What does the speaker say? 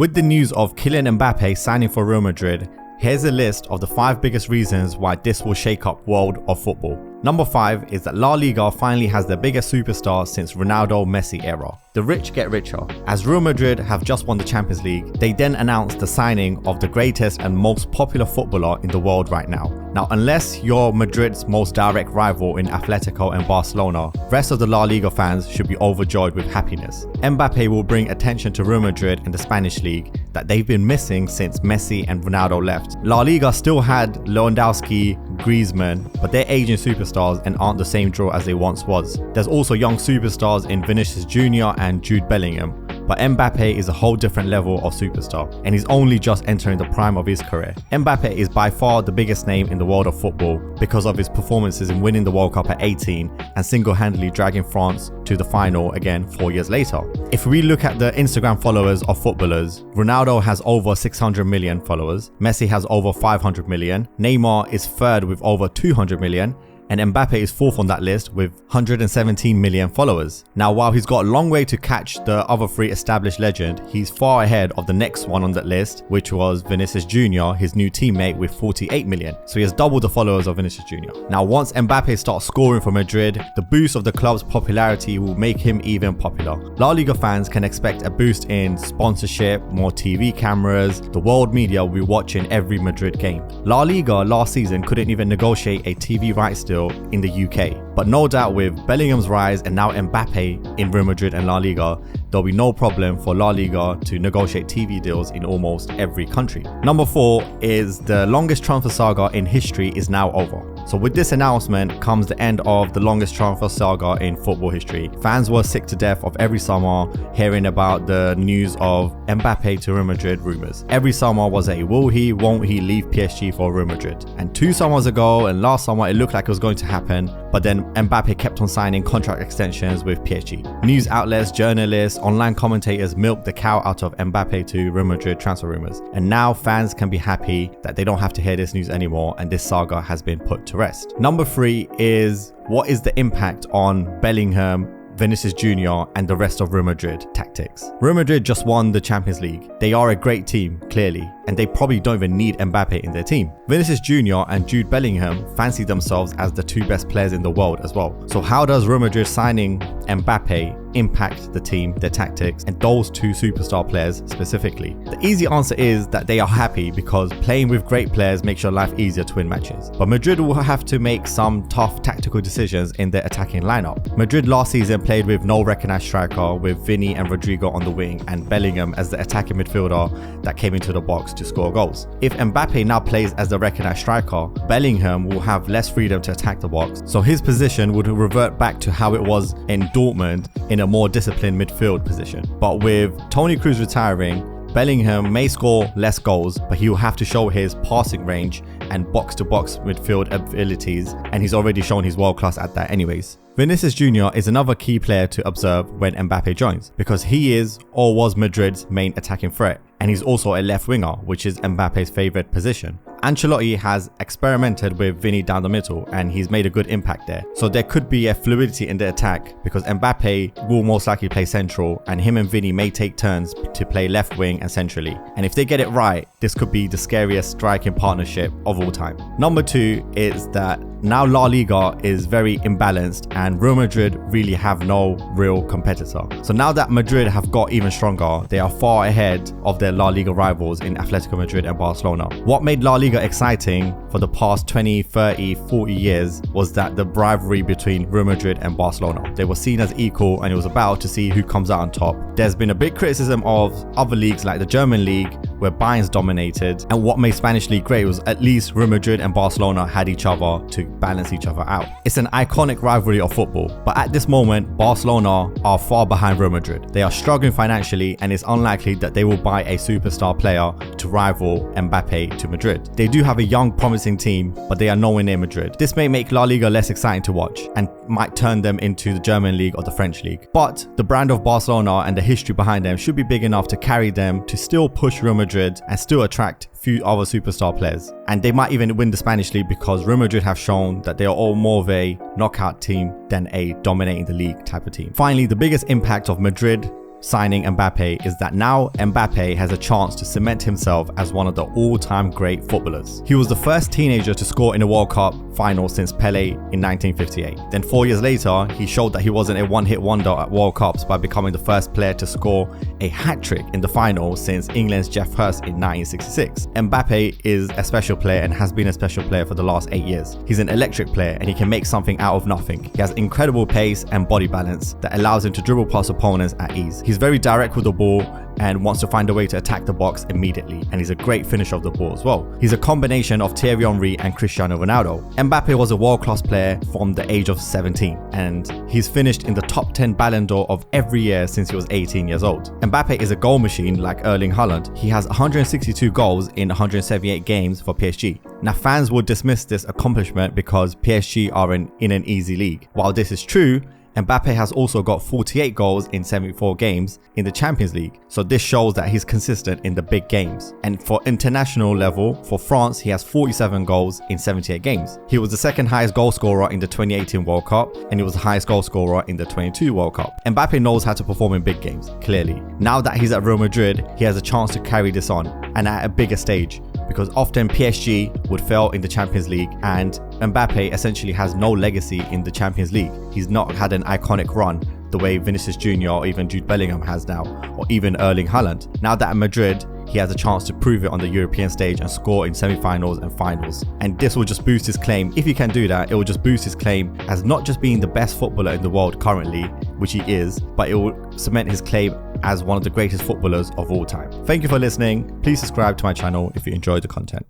With the news of Kylian Mbappe signing for Real Madrid, here's a list of the 5 biggest reasons why this will shake up world of football. Number 5 is that La Liga finally has their biggest superstar since Ronaldo-Messi era. The rich get richer. As Real Madrid have just won the Champions League, they then announced the signing of the greatest and most popular footballer in the world right now. Now, unless you're Madrid's most direct rival in Atletico and Barcelona, rest of the La Liga fans should be overjoyed with happiness. Mbappe will bring attention to Real Madrid and the Spanish league that they've been missing since Messi and Ronaldo left. La Liga still had Lewandowski, Griezmann, but they're aging superstars and aren't the same draw as they once was. There's also young superstars in Vinicius Jr. and Jude Bellingham, but Mbappe is a whole different level of superstar, and he's only just entering the prime of his career. Mbappe is by far the biggest name in the world of football because of his performances in winning the World Cup at 18 and single-handedly dragging France to the final again 4 years later. If we look at the Instagram followers of footballers, Ronaldo has over 600 million followers, Messi has over 500 million, Neymar is third with over 200 million, and Mbappe is 4th on that list with 117 million followers. Now, while he's got a long way to catch the other 3 established legends, he's far ahead of the next one on that list, which was Vinicius Jr., his new teammate, with 48 million. So he has doubled the followers of Vinicius Jr. Now, once Mbappe starts scoring for Madrid, the boost of the club's popularity will make him even popular. La Liga fans can expect a boost in sponsorship, more TV cameras, the world media will be watching every Madrid game. La Liga last season couldn't even negotiate a TV rights deal in the UK. But no doubt with Bellingham's rise and now Mbappe in Real Madrid and La Liga, there'll be no problem for La Liga to negotiate TV deals in almost every country. Number 4 is the longest transfer saga in history is now over. So with this announcement comes the end of the longest transfer saga in football history. Fans were sick to death of every summer hearing about the news of Mbappe to Real Madrid rumours. Every summer was a will he, won't he leave PSG for Real Madrid. And 2 summers ago and last summer it looked like it was going to happen, but then Mbappe kept on signing contract extensions with PSG. News outlets, journalists, online commentators milked the cow out of Mbappe to Real Madrid transfer rumours. And now fans can be happy that they don't have to hear this news anymore and this saga has been put to rest. Number 3 is, what is the impact on Bellingham, Vinicius Jr. and the rest of Real Madrid tactics? Real Madrid just won the Champions League. They are a great team, clearly, and they probably don't even need Mbappe in their team. Vinicius Jr. and Jude Bellingham fancy themselves as the 2 best players in the world as well. So how does Real Madrid signing Mbappe impact the team, their tactics, and those 2 superstar players specifically? The easy answer is that they are happy because playing with great players makes your life easier to win matches. But Madrid will have to make some tough tactical decisions in their attacking lineup. Madrid last season played with no recognised striker, with Vini and Rodrigo on the wing and Bellingham as the attacking midfielder that came into the box to score goals. If Mbappe now plays as the recognised striker, Bellingham will have less freedom to attack the box, so his position would revert back to how it was in Dortmund in a more disciplined midfield position. But with Toni Kroos retiring, Bellingham may score less goals, but he will have to show his passing range and box-to-box midfield abilities, and he's already shown he's world-class at that anyways. Vinicius Jr. is another key player to observe when Mbappe joins, because he is or was Madrid's main attacking threat, and he's also a left winger, which is Mbappe's favourite position. Ancelotti has experimented with Vini down the middle and he's made a good impact there. So there could be a fluidity in the attack because Mbappe will most likely play central and him and Vini may take turns to play left wing and centrally. And if they get it right, this could be the scariest striking partnership of all time. Number 2 is that now La Liga is very imbalanced and Real Madrid really have no real competitor. So now that Madrid have got even stronger, they are far ahead of their La Liga rivals in Atletico Madrid and Barcelona. What made La Liga exciting for the past 20, 30, 40 years was that the rivalry between Real Madrid and Barcelona. They were seen as equal and it was about to see who comes out on top. There's been a big criticism of other leagues like the German league where Bayern's dominated, and what made Spanish league great was at least Real Madrid and Barcelona had each other to balance each other out. It's an iconic rivalry of football, but at this moment Barcelona are far behind Real Madrid. They are struggling financially and it's unlikely that they will buy a superstar player to rival Mbappe to Madrid. They do have a young promising team, but they are nowhere near Madrid. This may make La Liga less exciting to watch and might turn them into the German league or the French league. But the brand of Barcelona and the history behind them should be big enough to carry them to still push Real Madrid and still attract few other superstar players. And they might even win the Spanish league because Real Madrid have shown that they are all more of a knockout team than a dominating the league type of team. Finally, the biggest impact of Madrid signing Mbappe is that now Mbappe has a chance to cement himself as one of the all-time great footballers. He was the first teenager to score in a World Cup final since Pelé in 1958. Then 4 years later, he showed that he wasn't a one-hit wonder at World Cups by becoming the first player to score a hat-trick in the final since England's Geoff Hurst in 1966. Mbappe is a special player and has been a special player for the last 8 years. He's an electric player and he can make something out of nothing. He has incredible pace and body balance that allows him to dribble past opponents at ease. He's very direct with the ball and wants to find a way to attack the box immediately, and he's a great finisher of the ball as well. He's a combination of Thierry Henry and Cristiano Ronaldo. Mbappe was a world-class player from the age of 17, and he's finished in the top 10 Ballon d'Or of every year since he was 18 years old. Mbappe is a goal machine like Erling Haaland. He has 162 goals in 178 games for PSG. Now, fans would dismiss this accomplishment because PSG are in an easy league. While this is true, Mbappe has also got 48 goals in 74 games in the Champions League, so this shows that he's consistent in the big games. And for international level, for France, he has 47 goals in 78 games. He was the second highest goal scorer in the 2018 World Cup, and he was the highest goal scorer in the 22 World Cup. Mbappe knows how to perform in big games, clearly. Now that he's at Real Madrid, he has a chance to carry this on, and at a bigger stage, because often PSG would fail in the Champions League and Mbappe essentially has no legacy in the Champions League. He's not had an iconic run the way Vinicius Jr. or even Jude Bellingham has now, or even Erling Haaland. Now that at Madrid, he has a chance to prove it on the European stage and score in semi-finals and finals. And this will just boost his claim. If he can do that, it will just boost his claim as not just being the best footballer in the world currently, which he is, but it will cement his claim as one of the greatest footballers of all time. Thank you for listening. Please subscribe to my channel if you enjoyed the content.